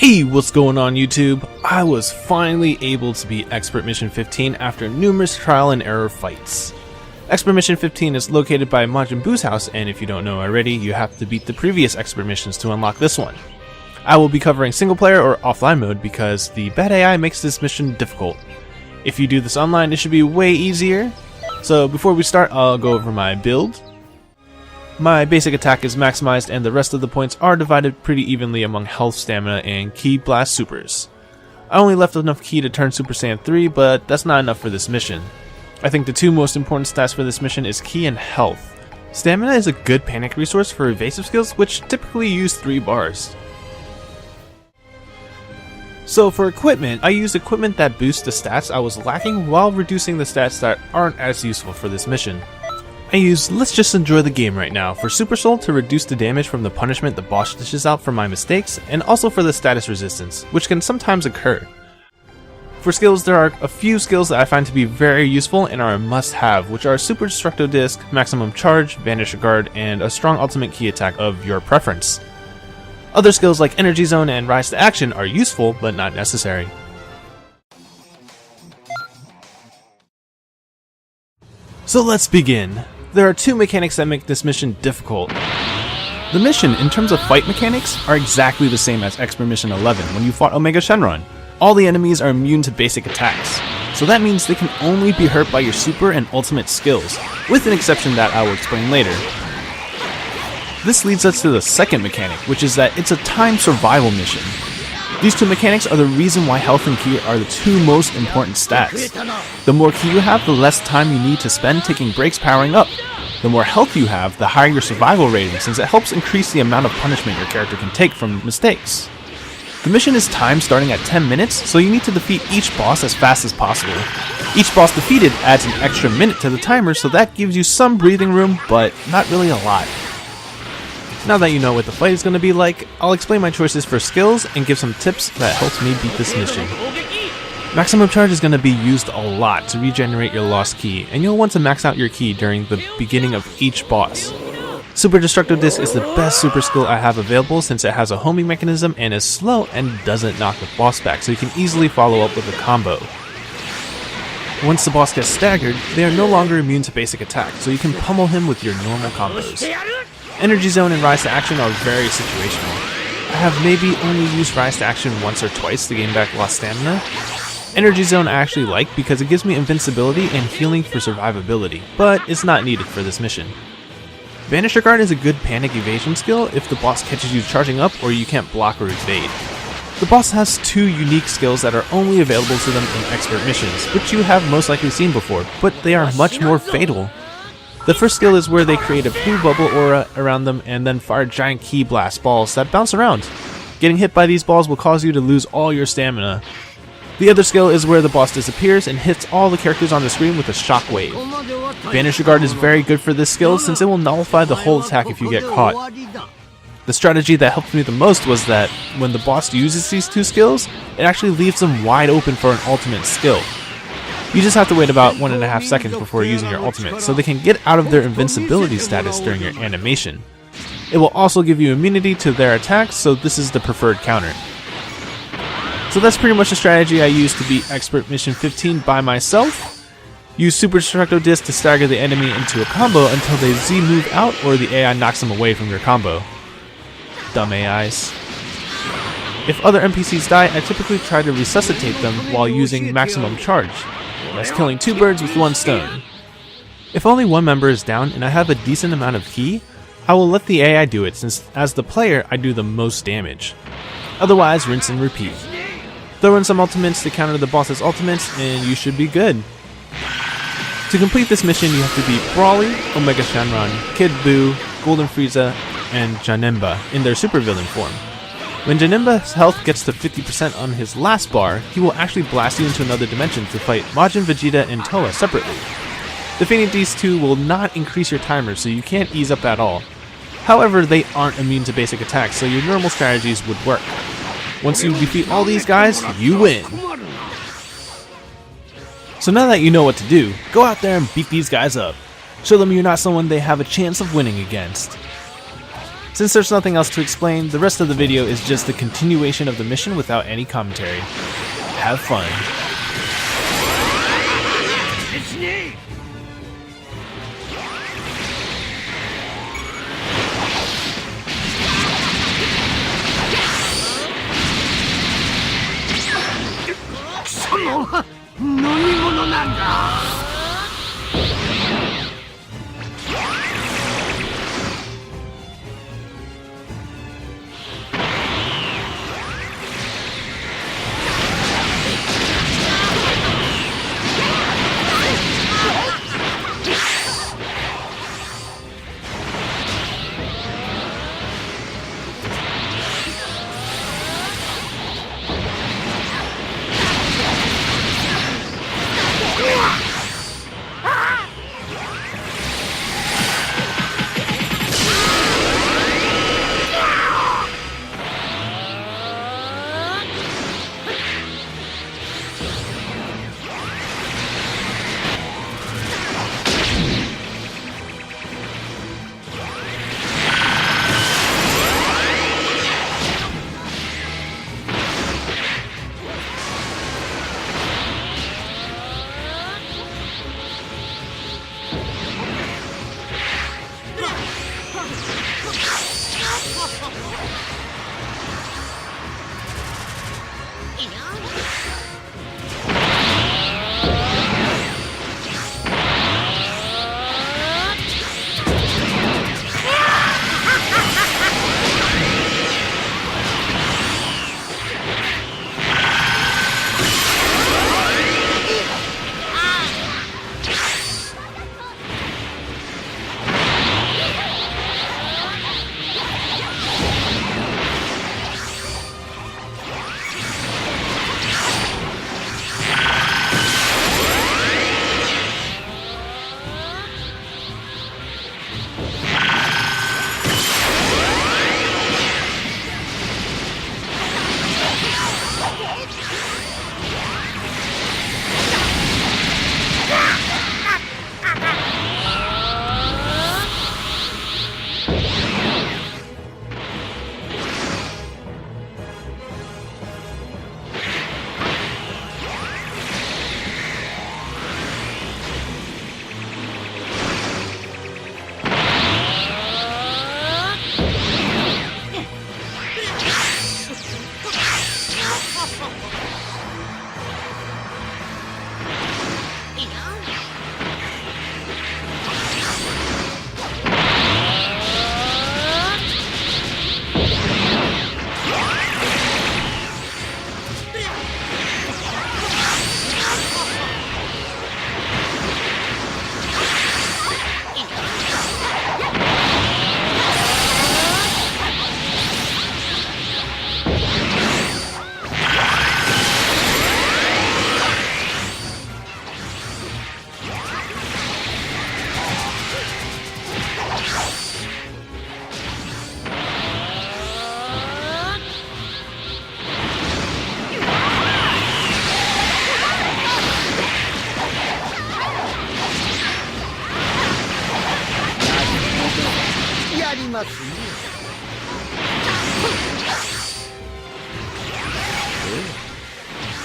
Hey, what's going on YouTube? I was finally able to beat Expert Mission 15 after numerous trial and error fights. Expert Mission 15 is located by Majin Buu's house, and if you don't know already, you have to beat the previous Expert Missions to unlock this one. I will be covering single player or offline mode because the bad AI makes this mission difficult. If you do this online, it should be way easier. So before we start, I'll go over my build. My basic attack is maximized and the rest of the points are divided pretty evenly among health, stamina, and Ki Blast supers. I only left enough Ki to turn Super Saiyan 3, but that's not enough for this mission. I think the two most important stats for this mission is Ki and health. Stamina is a good panic resource for evasive skills, which typically use 3 bars. So for equipment, I used equipment that boosts the stats I was lacking while reducing the stats that aren't as useful for this mission. I used Let's Just Enjoy the Game right now for Super Soul to reduce the damage from the punishment the boss dishes out for my mistakes, and also for the status resistance, which can sometimes occur. For skills, there are a few skills that I find to be very useful and are a must-have, which are Super Destructo Disc, Maximum Charge, Vanish Guard, and a strong ultimate Ki attack of your preference. Other skills like Energy Zone and Rise to Action are useful, but not necessary. So let's begin. There are 2 mechanics that make this mission difficult. The mission, in terms of fight mechanics, are exactly the same as Expert Mission 11 when you fought Omega Shenron. All the enemies are immune to basic attacks, so that means they can only be hurt by your super and ultimate skills, with an exception that I will explain later. This leads us to the second mechanic, which is that it's a timed survival mission. These 2 mechanics are the reason why health and Ki are the 2 most important stats. The more Ki you have, the less time you need to spend taking breaks powering up. The more health you have, the higher your survival rating, since it helps increase the amount of punishment your character can take from mistakes. The mission is timed starting at 10 minutes, so you need to defeat each boss as fast as possible. Each boss defeated adds an extra minute to the timer, so that gives you some breathing room, but not really a lot. Now that you know what the fight is going to be like, I'll explain my choices for skills and give some tips that helps me beat this mission. Maximum Charge is going to be used a lot to regenerate your lost Ki, and you'll want to max out your Ki during the beginning of each boss. Super Destructo Disc is the best super skill I have available since it has a homing mechanism and is slow and doesn't knock the boss back, so you can easily follow up with a combo. Once the boss gets staggered, they are no longer immune to basic attacks, so you can pummel him with your normal combos. Energy Zone and Rise to Action are very situational. I have maybe only used Rise to Action once or twice to gain back lost stamina. Energy Zone I actually like because it gives me invincibility and healing for survivability, but it's not needed for this mission. Vanish Guard is a good panic evasion skill if the boss catches you charging up or you can't block or evade. The boss has 2 unique skills that are only available to them in Expert Missions, which you have most likely seen before, but they are much more fatal. The first skill is where they create a blue bubble aura around them and then fire giant Ki Blast balls that bounce around. Getting hit by these balls will cause you to lose all your stamina. The other skill is where the boss disappears and hits all the characters on the screen with a shockwave. Vanish Guard is very good for this skill since it will nullify the whole attack if you get caught. The strategy that helped me the most was that when the boss uses these 2 skills, it actually leaves them wide open for an ultimate skill. You just have to wait about 1.5 seconds before using your ultimate, so they can get out of their invincibility status during your animation. It will also give you immunity to their attacks, so this is the preferred counter. So that's pretty much the strategy I used to beat Expert Mission 15 by myself. Use Super Destructo Disc to stagger the enemy into a combo until they Z-move out or the AI knocks them away from your combo. Dumb AIs. If other NPCs die, I typically try to resuscitate them while using Maximum Charge. That's killing 2 birds with 1 stone. If only one member is down and I have a decent amount of Ki, I will let the AI do it since as the player I do the most damage. Otherwise, rinse and repeat. Throw in some ultimates to counter the boss's ultimates and you should be good. To complete this mission you have to beat Brawly, Omega Shenron, Kid Buu, Golden Frieza, and Janemba in their supervillain form. When Janemba's health gets to 50% on his last bar, he will actually blast you into another dimension to fight Majin, Vegeta, and Toa separately. Defeating these 2 will not increase your timer, so you can't ease up at all. However, they aren't immune to basic attacks, so your normal strategies would work. Once you defeat all these guys, you win! So now that you know what to do, go out there and beat these guys up. Show them you're not someone they have a chance of winning against. Since there's nothing else to explain, the rest of the video is just the continuation of the mission without any commentary. Have fun.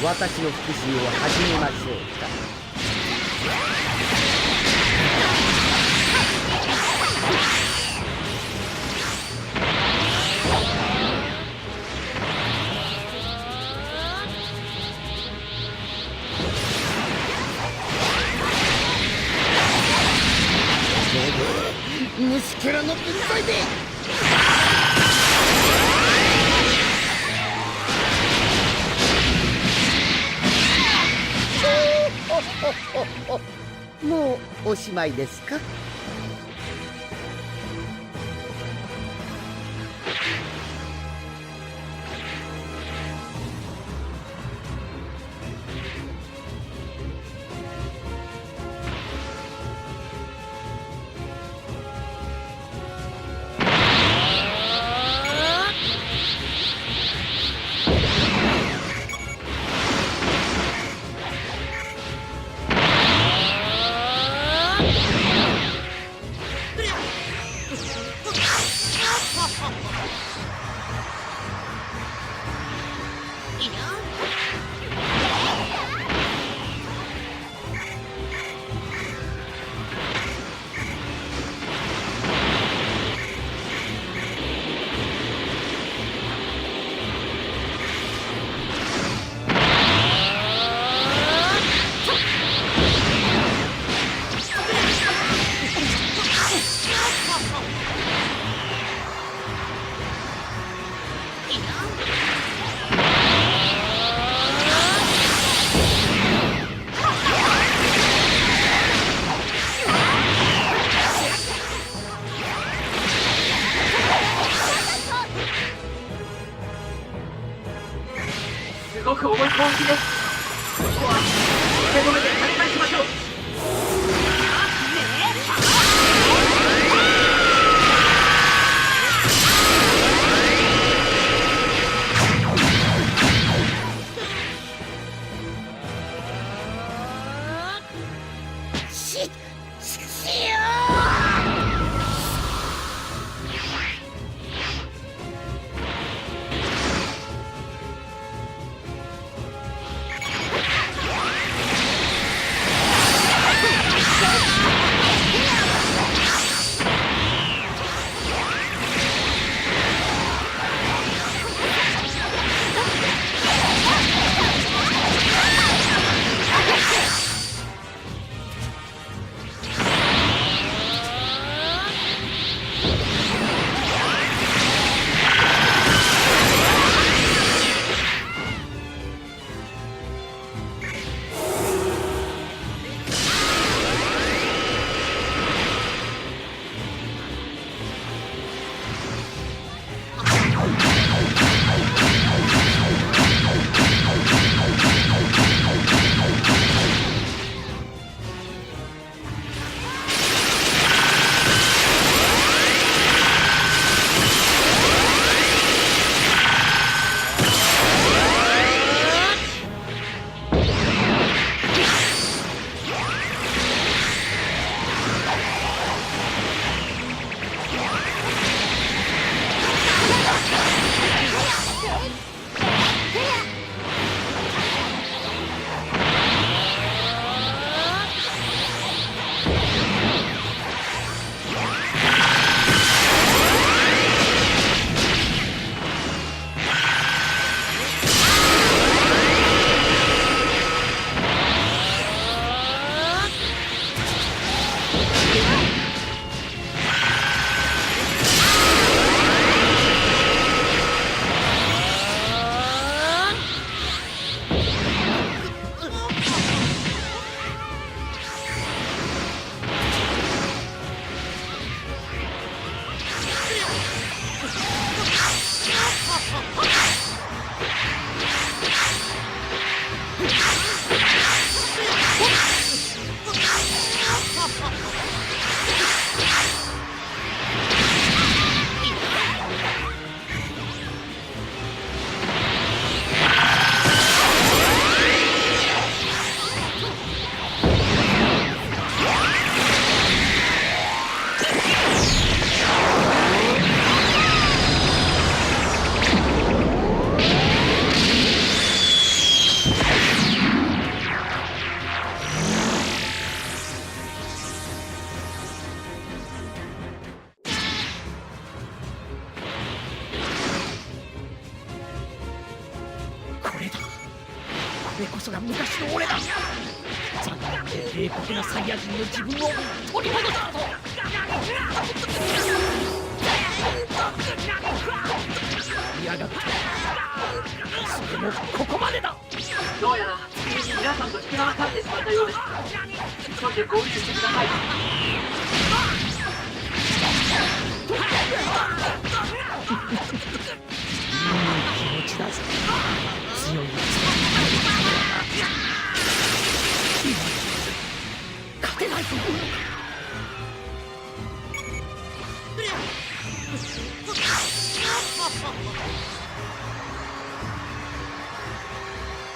私の復習を始めましょうか。虫けらの分際でもうおしまいですか？すごく重い攻撃です。ここは受け止めて跳ね返しましょう。れこそが昔の俺だ。残念で冷酷なサイヤ人の自分を取り戻したぞ。嫌がった。それもここまでだ。どうやら皆さんと引き離されてしまったようです。急いで合流してください。いい気持ちだぜ。強いやつ。勝てないと思うのか。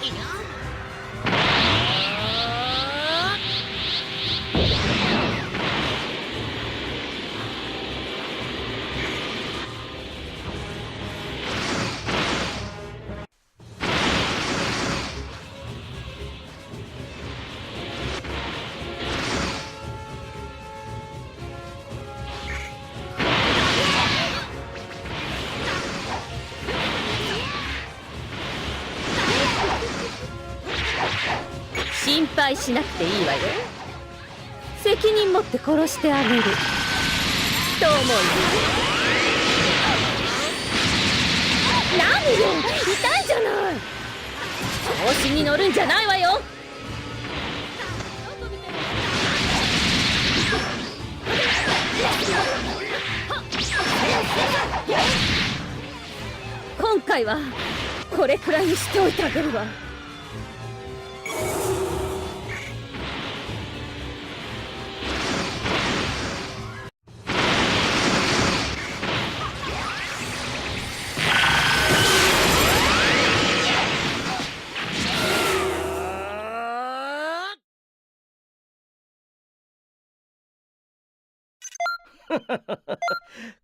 いや。心配しなくていいわよ。責任持って殺してあげる。どう思う？何よ、痛いじゃない。調子に乗るんじゃないわよ。今回はこれくらいにしておいてあげるわ。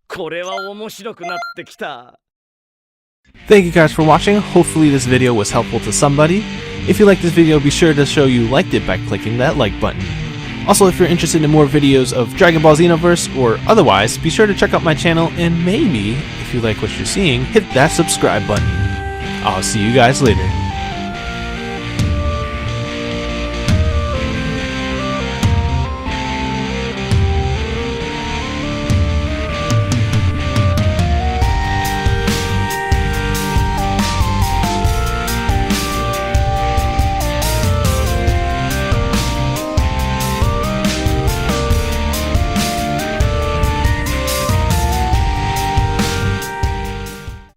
これは面白くなってきた。 Thank you guys for watching. Hopefully this video was helpful to somebody. If you liked this video, be sure to show you liked it by clicking that like button. Also, if you're interested in more videos of Dragonball Xenoverse or otherwise, be sure to check out my channel, and maybe, if you like what you're seeing, hit that subscribe button. I'll see you guys later.